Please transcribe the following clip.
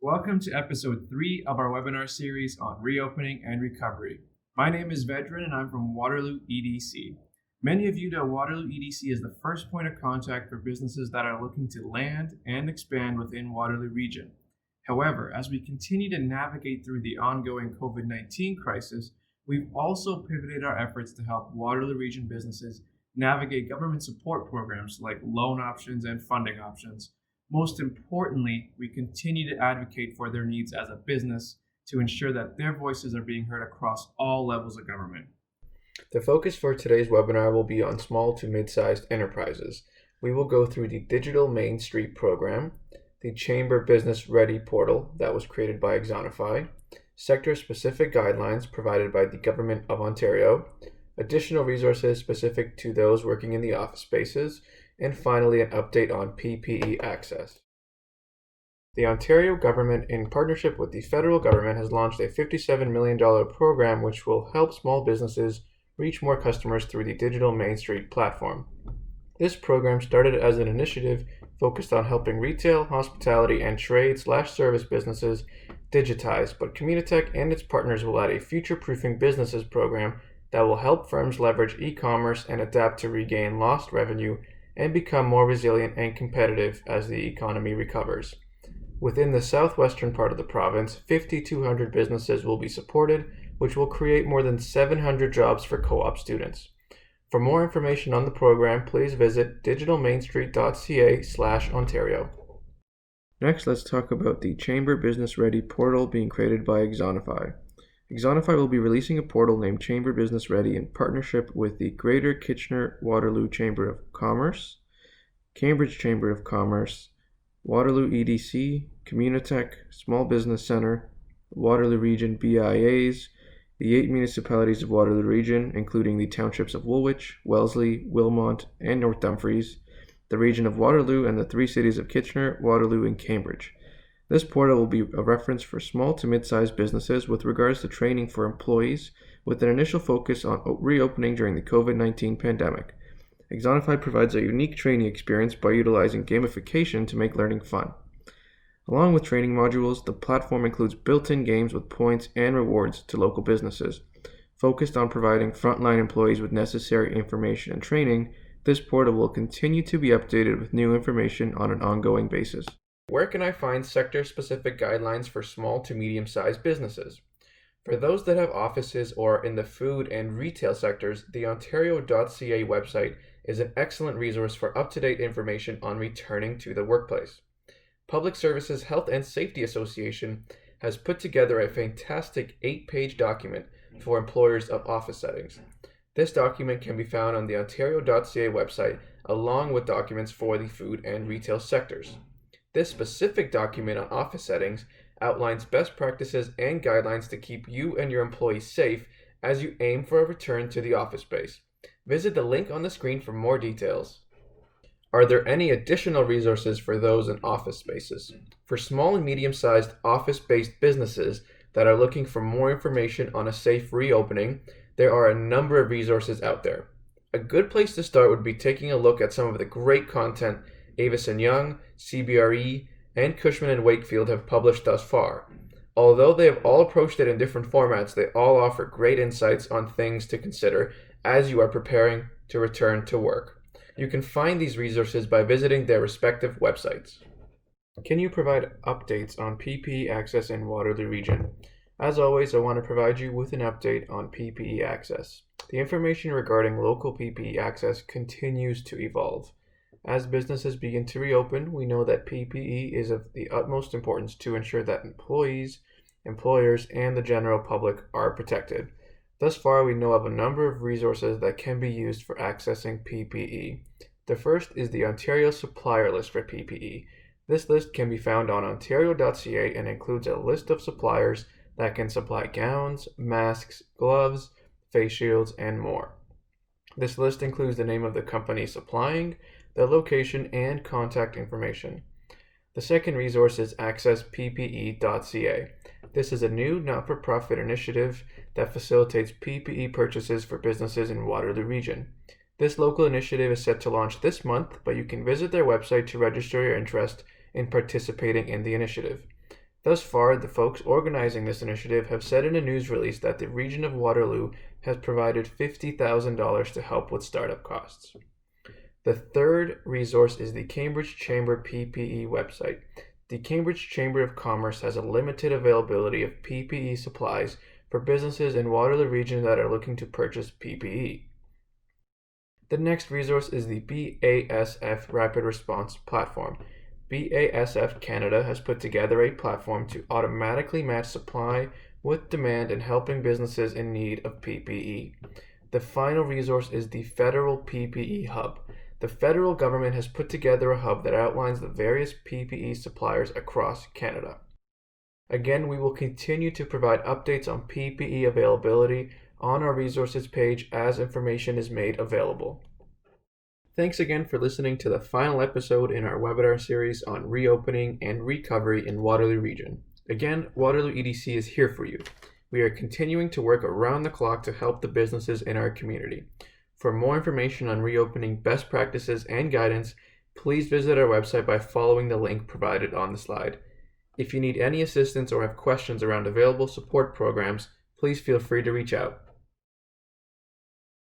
Welcome to episode 3 of our webinar series on reopening and recovery. My name is Vedran and I'm from Waterloo EDC. Many of you know Waterloo EDC is the first point of contact for businesses that are looking to land and expand within Waterloo region. However, as we continue to navigate through the ongoing COVID-19 crisis, we've also pivoted our efforts to help Waterloo region businesses navigate government support programs like loan options and funding options. Most importantly, we continue to advocate for their needs as a business to ensure that their voices are being heard across all levels of government. The focus for today's webinar will be on small to mid-sized enterprises. We will go through the Digital Main Street program, the Chamber Business Ready portal that was created by Exonify, sector-specific guidelines provided by the Government of Ontario, additional resources specific to those working in the office spaces, and finally an update on PPE Access. The Ontario government, in partnership with the federal government, has launched a $57 million program which will help small businesses reach more customers through the Digital Main Street platform. This program started as an initiative focused on helping retail, hospitality, and trade/service businesses digitize, but Communitech and its partners will add a future-proofing businesses program that will help firms leverage e-commerce and adapt to regain lost revenue and become more resilient and competitive as the economy recovers. Within the southwestern part of the province, 5,200 businesses will be supported, which will create more than 700 jobs for co-op students. For more information on the program, please visit digitalmainstreet.ca/Ontario. Next, let's talk about the Chamber Business Ready portal being created by Exonify. Exonify will be releasing a portal named Chamber Business Ready in partnership with the Greater Kitchener-Waterloo Chamber of Commerce, Cambridge Chamber of Commerce, Waterloo EDC, Communitech, Small Business Centre, Waterloo Region BIAs, the 8 municipalities of Waterloo Region, including the townships of Woolwich, Wellesley, Wilmot, and North Dumfries, the region of Waterloo, and the 3 cities of Kitchener, Waterloo, and Cambridge. This portal will be a reference for small to mid-sized businesses with regards to training for employees, with an initial focus on reopening during the COVID-19 pandemic. Exonify provides a unique training experience by utilizing gamification to make learning fun. Along with training modules, the platform includes built-in games with points and rewards to local businesses. Focused on providing frontline employees with necessary information and training, this portal will continue to be updated with new information on an ongoing basis. Where can I find sector-specific guidelines for small to medium-sized businesses? For those that have offices or in the food and retail sectors, the Ontario.ca website is an excellent resource for up-to-date information on returning to the workplace. Public Services Health and Safety Association has put together a fantastic 8-page document for employers of office settings. This document can be found on the Ontario.ca website along with documents for the food and retail sectors. This specific document on office settings outlines best practices and guidelines to keep you and your employees safe as you aim for a return to the office space. Visit the link on the screen for more details. Are there any additional resources for those in office spaces? For small and medium-sized office-based businesses that are looking for more information on a safe reopening, there are a number of resources out there. A good place to start would be taking a look at some of the great content Avis & Young, CBRE, and Cushman & Wakefield have published thus far. Although they have all approached it in different formats, they all offer great insights on things to consider as you are preparing to return to work. You can find these resources by visiting their respective websites. Can you provide updates on PPE Access in Waterloo Region? As always, I want to provide you with an update on PPE Access. The information regarding local PPE Access continues to evolve. As businesses begin to reopen, we know that PPE is of the utmost importance to ensure that employees, employers, and the general public are protected. Thus far, we know of a number of resources that can be used for accessing PPE. The first is the Ontario Supplier List for PPE. This list can be found on ontario.ca and includes a list of suppliers that can supply gowns, masks, gloves, face shields, and more. This list includes the name of the company supplying, the location, and contact information. The second resource is accessppe.ca. This is a new not-for-profit initiative that facilitates PPE purchases for businesses in Waterloo Region. This local initiative is set to launch this month, but you can visit their website to register your interest in participating in the initiative. Thus far, the folks organizing this initiative have said in a news release that the region of Waterloo has provided $50,000 to help with startup costs. The third resource is the Cambridge Chamber PPE website. The Cambridge Chamber of Commerce has a limited availability of PPE supplies for businesses in Waterloo region that are looking to purchase PPE. The next resource is the BASF Rapid Response Platform. BASF Canada has put together a platform to automatically match supply with demand and helping businesses in need of PPE. The final resource is the Federal PPE Hub. The federal government has put together a hub that outlines the various PPE suppliers across Canada. Again, we will continue to provide updates on PPE availability on our resources page as information is made available. Thanks again for listening to the final episode in our webinar series on reopening and recovery in Waterloo region. Again, Waterloo EDC is here for you. We are continuing to work around the clock to help the businesses in our community. For more information on reopening best practices and guidance, please visit our website by following the link provided on the slide. If you need any assistance or have questions around available support programs, please feel free to reach out.